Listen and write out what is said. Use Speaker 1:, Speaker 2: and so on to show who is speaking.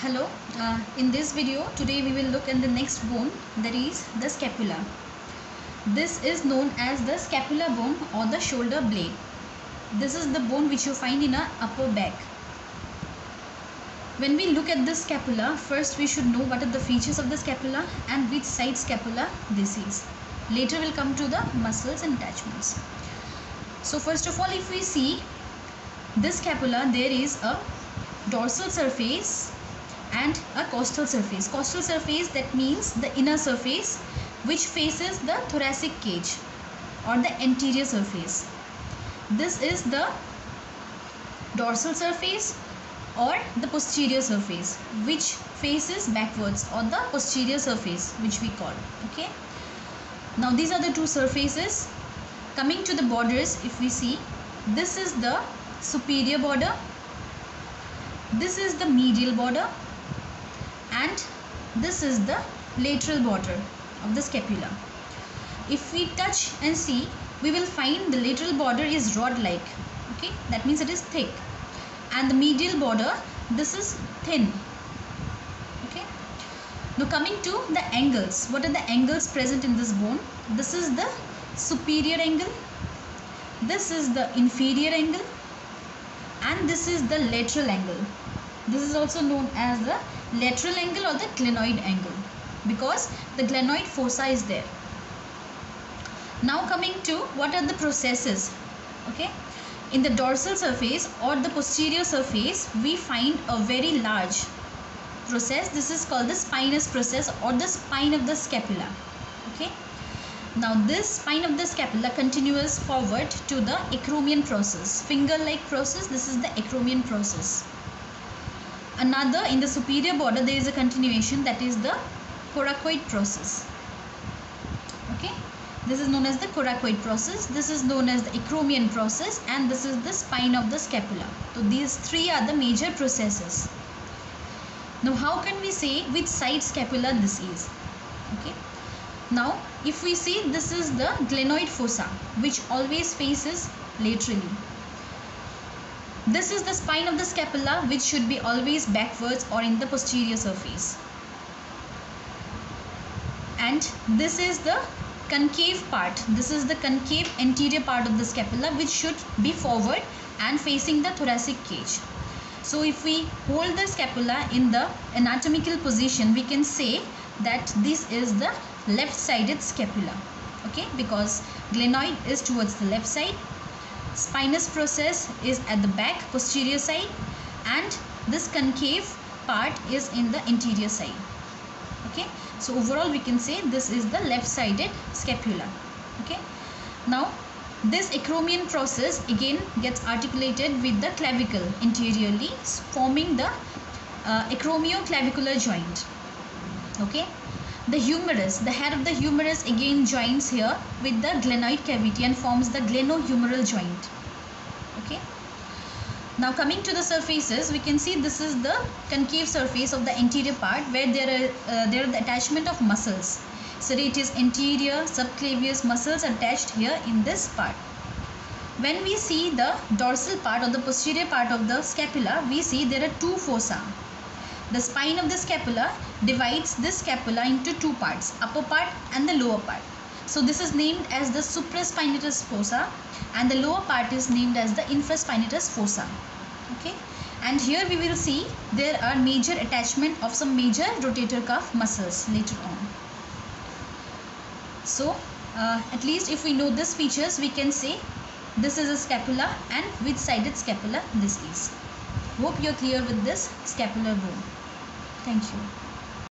Speaker 1: Hello, in this video today we will look at the next bone, that is the scapula. This is known as the scapular bone or the shoulder blade. This is the bone which you find in our upper back. When we look at the scapula, first we should know what are the features of the scapula and which side scapula this is. Later we'll come to the muscles and attachments. So first of all, if we see this scapula, there is a dorsal surface and a costal surface. Costal surface, that means the inner surface which faces the thoracic cage or the anterior surface. This is the dorsal surface or the posterior surface which faces backwards, or the posterior surface which we call. Okay, now these are the two surfaces. Coming to the borders, if we see, this is the superior border, this is the medial border, and this is the lateral border of the scapula. If we touch and see, we will find the lateral border is rod-like. Okay, that means it is thick, and the medial border, this is thin. Okay, now coming to the angles, what are the angles present in this bone? This is the superior angle, this is the inferior angle, and this is the lateral angle. This is also known as the lateral angle or the glenoid angle, because the glenoid fossa is there. Now coming to what are the processes. Okay, in the dorsal surface or the posterior surface, we find a very large process. This is called the spinous process or the spine of the scapula. Okay, now this spine of the scapula continues forward to the acromion process, finger-like process. This is the acromion process. Another, in the superior border, there is a continuation, that is the coracoid process. Okay, this is known as the coracoid process, this is known as the acromion process, and this is the spine of the scapula. So these three are the major processes. Now how can we say which side scapula this is? Okay, now if we see, this is the glenoid fossa which always faces laterally. This is the spine of the scapula which should be always backwards or in the posterior surface. And this is the concave part. This is the concave anterior part of the scapula which should be forward and facing the thoracic cage. So if we hold the scapula in the anatomical position, we can say that this is the left-sided scapula. Okay, because glenoid is towards the left side, spinous process is at the back, posterior side, and this concave part is in the anterior side. Okay, so overall we can say this is the left-sided scapula. Okay, now this acromion process again gets articulated with the clavicle anteriorly, forming the acromioclavicular joint. Okay, the humerus, the head of the humerus again joins here with the glenoid cavity and forms the glenohumeral joint. Okay, now coming to the surfaces, we can see this is the concave surface of the anterior part where there are the attachment of muscles. So it is anterior subclavius muscles attached here in this part. When we see the dorsal part or the posterior part of the scapula, we see there are two fossa. The spine of the scapula divides this scapula into two parts, upper part and the lower part. So this is named as the supraspinatus fossa, and the lower part is named as the infraspinatus fossa. Okay, and here we will see there are major attachment of some major rotator cuff muscles later on. So at least if we know these features, we can say this is a scapula and which sided scapula this is. Hope you are clear with this scapular bone. Thank you.